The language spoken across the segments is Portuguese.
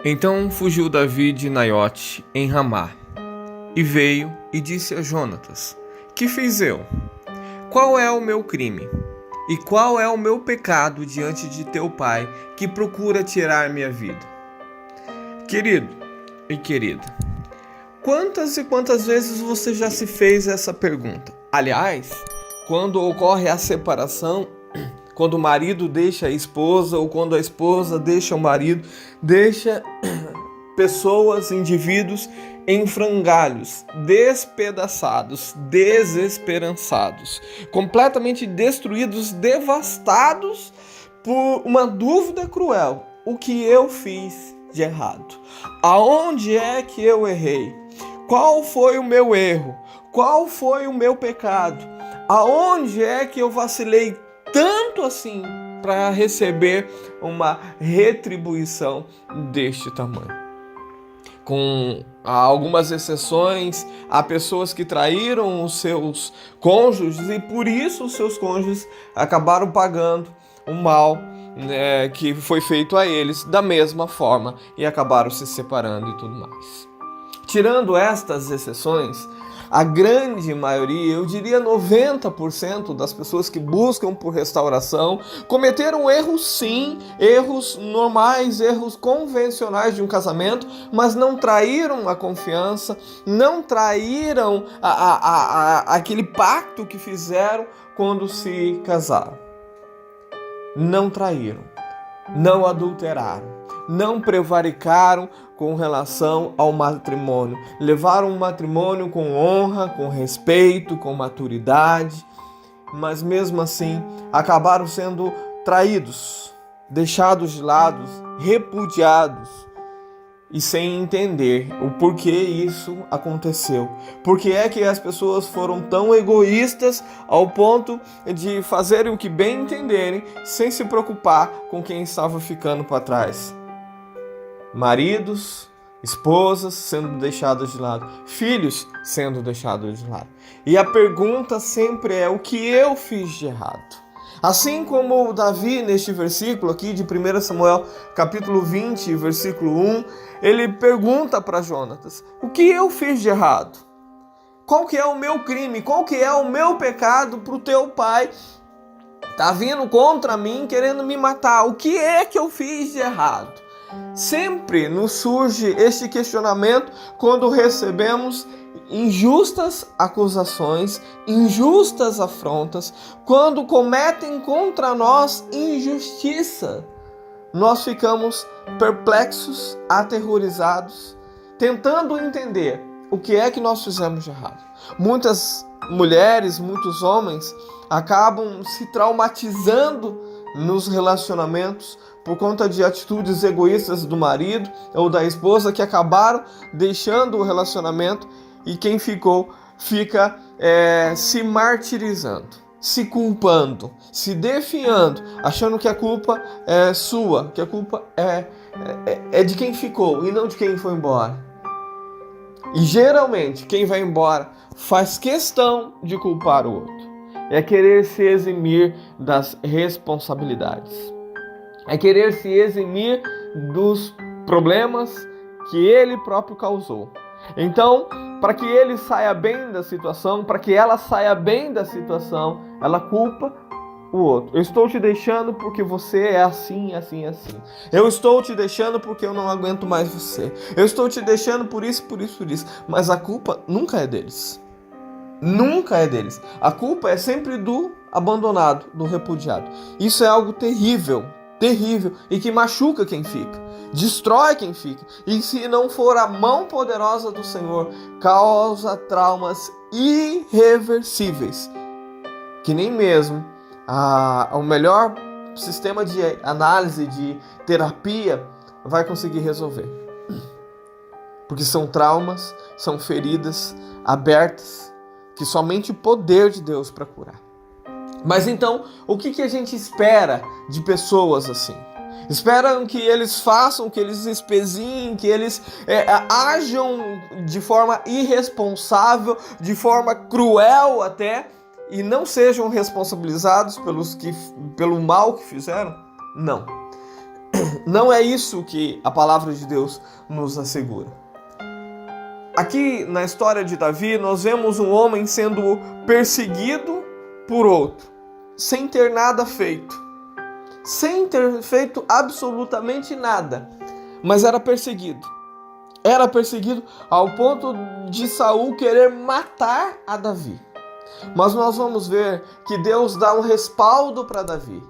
Então fugiu Davi de Naiote em Ramá, e veio e disse a Jonatas: Que fiz eu? Qual é o meu crime? E qual é o meu pecado diante de teu pai, que procura tirar minha vida? Querido e querida, quantas e quantas vezes você já se fez essa pergunta? Aliás, quando ocorre a separação, quando o marido deixa a esposa ou quando a esposa deixa o marido, deixa pessoas, indivíduos em frangalhos, despedaçados, desesperançados, completamente destruídos, devastados por uma dúvida cruel. O que eu fiz de errado? Aonde é que eu errei? Qual foi o meu erro? Qual foi o meu pecado? Aonde é que eu vacilei tanto assim para receber uma retribuição deste tamanho? Com algumas exceções, há pessoas que traíram os seus cônjuges e por isso os seus cônjuges acabaram pagando o mal, que foi feito a eles da mesma forma e acabaram se separando e tudo mais. Tirando estas exceções, a grande maioria, eu diria 90% das pessoas que buscam por restauração cometeram erros sim, erros normais, erros convencionais de um casamento, mas não traíram a confiança, não traíram aquele pacto que fizeram quando se casaram. Não traíram, não adulteraram, não prevaricaram com relação ao matrimônio. Levaram o matrimônio com honra, com respeito, com maturidade, mas mesmo assim acabaram sendo traídos, deixados de lado, repudiados e sem entender o porquê isso aconteceu. Por que é que as pessoas foram tão egoístas ao ponto de fazerem o que bem entenderem, sem se preocupar com quem estava ficando para trás? Maridos, esposas sendo deixados de lado, filhos sendo deixados de lado. E a pergunta sempre é: o que eu fiz de errado? Assim como Davi, neste versículo aqui de 1 Samuel, capítulo 20, versículo 1, ele pergunta para Jonatas: o que eu fiz de errado? Qual que é o meu crime? Qual que é o meu pecado para o teu pai? Tá vindo contra mim, querendo me matar. O que é que eu fiz de errado? Sempre nos surge este questionamento quando recebemos injustas acusações, injustas afrontas, quando cometem contra nós injustiça. Nós ficamos perplexos, aterrorizados, tentando entender o que é que nós fizemos de errado. Muitas mulheres, muitos homens acabam se traumatizando nos relacionamentos por conta de atitudes egoístas do marido ou da esposa que acabaram deixando o relacionamento, e quem ficou fica se martirizando, se culpando, se defiando, achando que a culpa é sua, que a culpa é de quem ficou e não de quem foi embora. E geralmente quem vai embora faz questão de culpar o outro. É querer se eximir das responsabilidades. É querer se eximir dos problemas que ele próprio causou. Então, para que ele saia bem da situação, para que ela saia bem da situação, ela culpa o outro. Eu estou te deixando porque você é assim, assim, assim. Eu estou te deixando porque eu não aguento mais você. Eu estou te deixando por isso, por isso, por isso. Mas a culpa nunca é deles. Nunca é deles. A culpa é sempre do abandonado, do repudiado. Isso é algo terrível, terrível, e que machuca quem fica, destrói quem fica. E se não for a mão poderosa do Senhor, causa traumas irreversíveis, que nem mesmo o melhor sistema de análise, de terapia, vai conseguir resolver. Porque são traumas, são feridas abertas, que somente o poder de Deus para curar. Mas então, o que a gente espera de pessoas assim? Esperam que eles façam, que eles espeziem, que eles ajam de forma irresponsável, de forma cruel até, e não sejam responsabilizados pelo mal que fizeram? Não. Não é isso que a palavra de Deus nos assegura. Aqui na história de Davi, nós vemos um homem sendo perseguido por outro, sem ter nada feito, sem ter feito absolutamente nada, mas era perseguido. Era perseguido ao ponto de Saul querer matar a Davi. Mas nós vamos ver que Deus dá um respaldo para Davi.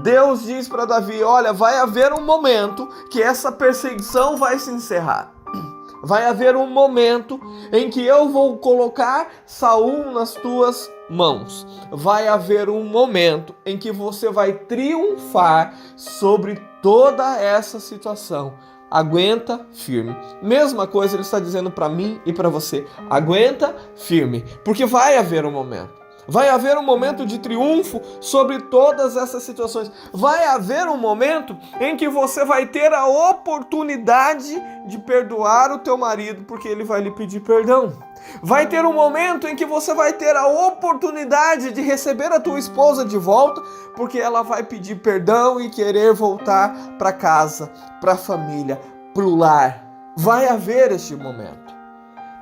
Deus diz para Davi: olha, vai haver um momento que essa perseguição vai se encerrar. Vai haver um momento em que eu vou colocar Saul nas tuas mãos. Vai haver um momento em que você vai triunfar sobre toda essa situação. Aguenta firme. Mesma coisa ele está dizendo para mim e para você. Aguenta firme, porque vai haver um momento. Vai haver um momento de triunfo sobre todas essas situações. Vai haver um momento em que você vai ter a oportunidade de perdoar o teu marido, porque ele vai lhe pedir perdão. Vai ter um momento em que você vai ter a oportunidade de receber a tua esposa de volta, porque ela vai pedir perdão e querer voltar para casa, para a família, para o lar. Vai haver este momento.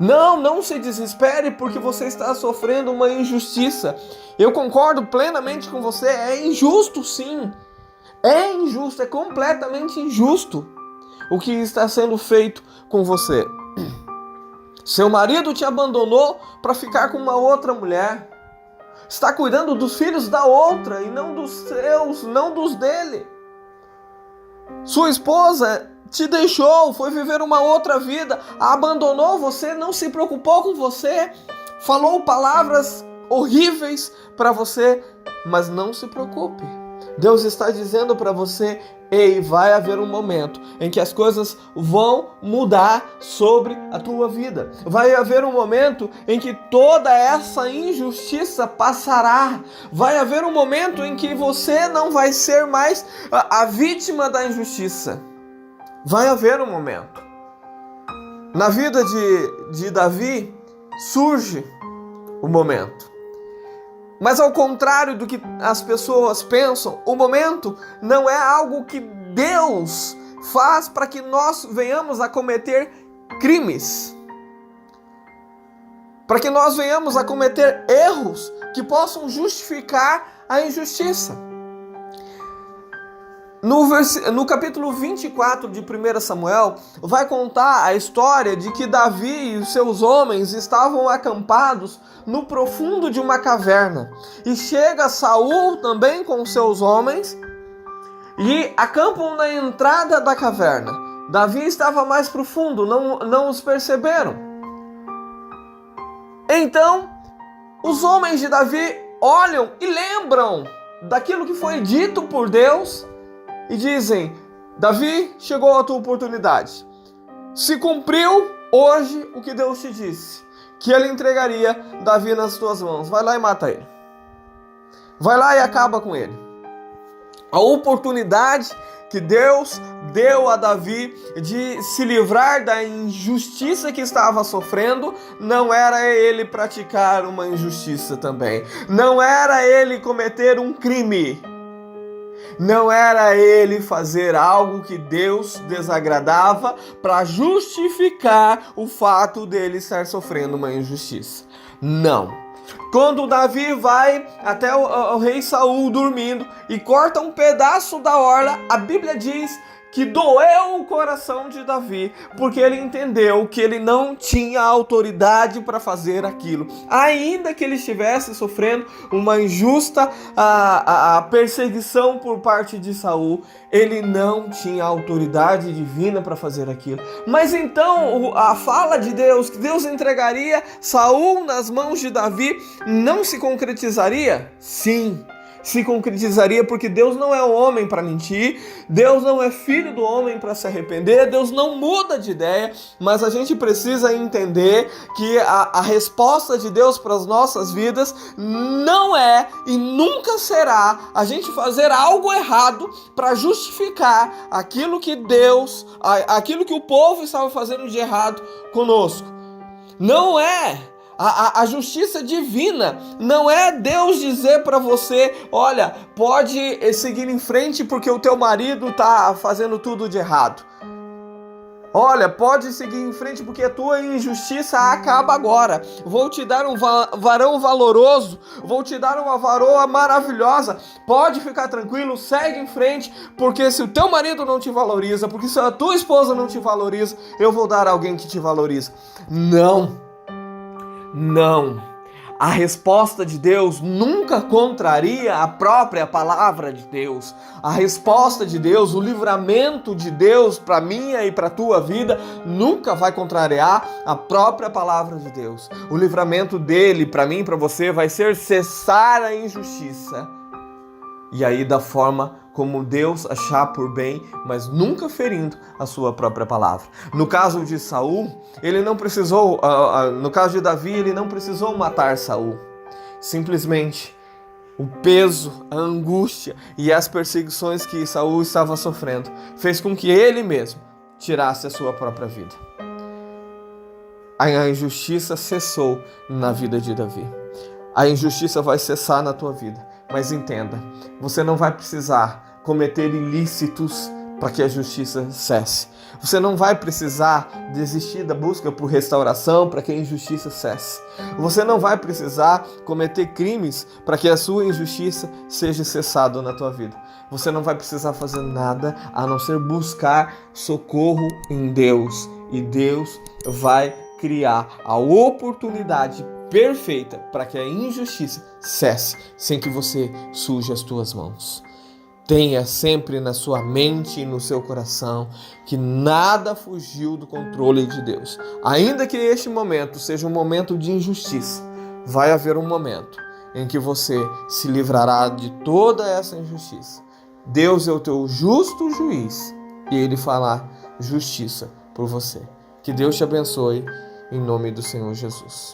Não se desespere porque você está sofrendo uma injustiça. Eu concordo plenamente com você, é injusto sim. É injusto, é completamente injusto o que está sendo feito com você. Seu marido te abandonou para ficar com uma outra mulher. Está cuidando dos filhos da outra e não dos seus, não dos dele. Sua esposa te deixou, foi viver uma outra vida, abandonou você, não se preocupou com você, falou palavras horríveis para você, mas não se preocupe. Deus está dizendo para você: ei, vai haver um momento em que as coisas vão mudar sobre a tua vida. Vai haver um momento em que toda essa injustiça passará. Vai haver um momento em que você não vai ser mais a vítima da injustiça. Vai haver um momento. Na vida de Davi surge o momento. Mas ao contrário do que as pessoas pensam, o momento não é algo que Deus faz para que nós venhamos a cometer crimes. Para que nós venhamos a cometer erros que possam justificar a injustiça. No capítulo 24 de 1 Samuel, vai contar a história de que Davi e os seus homens estavam acampados no profundo de uma caverna. E chega Saul também com os seus homens e acampam na entrada da caverna. Davi estava mais profundo, não os perceberam. Então, os homens de Davi olham e lembram daquilo que foi dito por Deus e dizem: Davi, chegou a tua oportunidade. Se cumpriu hoje o que Deus te disse, que ele entregaria Davi nas tuas mãos. Vai lá e mata ele. Vai lá e acaba com ele. A oportunidade que Deus deu a Davi de se livrar da injustiça que estava sofrendo, não era ele praticar uma injustiça também. Não era ele cometer um crime. Não era ele fazer algo que Deus desagradava para justificar o fato dele estar sofrendo uma injustiça. Não. Quando Davi vai até o rei Saul dormindo e corta um pedaço da orla, a Bíblia diz que doeu o coração de Davi, porque ele entendeu que ele não tinha autoridade para fazer aquilo. Ainda que ele estivesse sofrendo uma injusta perseguição por parte de Saul, ele não tinha autoridade divina para fazer aquilo. Mas então a fala de Deus, que Deus entregaria Saul nas mãos de Davi, não se concretizaria? Sim, se concretizaria, porque Deus não é homem para mentir, Deus não é filho do homem para se arrepender, Deus não muda de ideia, mas a gente precisa entender que a resposta de Deus para as nossas vidas não é e nunca será a gente fazer algo errado para justificar aquilo que aquilo que o povo estava fazendo de errado conosco. Não é A justiça divina não é Deus dizer para você, olha, pode seguir em frente porque o teu marido está fazendo tudo de errado. Olha, pode seguir em frente porque a tua injustiça acaba agora. Vou te dar um varão valoroso, vou te dar uma varoa maravilhosa. Pode ficar tranquilo, segue em frente, porque se o teu marido não te valoriza, porque se a tua esposa não te valoriza, eu vou dar alguém que te valoriza. Não. A resposta de Deus nunca contraria a própria palavra de Deus. A resposta de Deus, o livramento de Deus para minha e para tua vida nunca vai contrariar a própria palavra de Deus. O livramento dele para mim e para você vai ser cessar a injustiça. E aí da forma como Deus achar por bem, mas nunca ferindo a sua própria palavra. No caso de Saul, ele não precisou, no caso de Davi, ele não precisou matar Saul. Simplesmente o peso, a angústia e as perseguições que Saul estava sofrendo fez com que ele mesmo tirasse a sua própria vida. A injustiça cessou na vida de Davi. A injustiça vai cessar na tua vida. Mas entenda, você não vai precisar cometer ilícitos para que a justiça cesse. Você não vai precisar desistir da busca por restauração para que a injustiça cesse. Você não vai precisar cometer crimes para que a sua injustiça seja cessada na tua vida. Você não vai precisar fazer nada a não ser buscar socorro em Deus. E Deus vai criar a oportunidade perfeita para que a injustiça cesse sem que você suje as tuas mãos. Tenha sempre na sua mente e no seu coração que nada fugiu do controle de Deus. Ainda que este momento seja um momento de injustiça, vai haver um momento em que você se livrará de toda essa injustiça. Deus é o teu justo juiz e Ele fará justiça por você. Que Deus te abençoe em nome do Senhor Jesus.